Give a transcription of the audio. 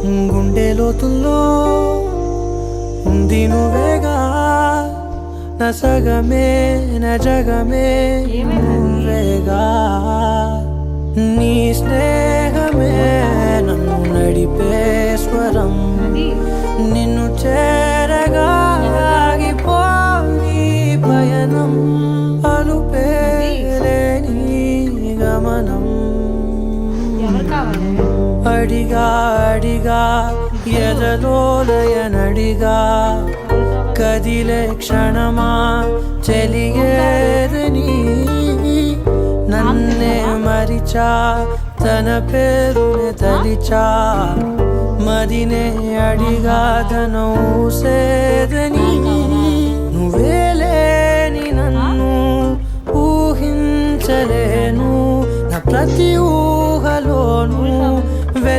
గుండె లోతుల్లో ఉంది నువ్వేగా, నా సగమే నా జగమే నువ్వేగా. నీ స్నేహమే నన్ను నడిపే స్వరం, నిన్ను చేరగా ఆగిపోని పయనం, అలుపేలేని గమనం. అడిగా అడిగా ఎదలోలయనడిగా, కదిలే క్షణమా చెలియేదని, నన్నే మరిచా తన పేరునే తలిచా, మదినే అడిగా తన ఊసేదని. నువ్వే లేని నన్ను ఊహించలేను, నా ప్రతి ఊహలోను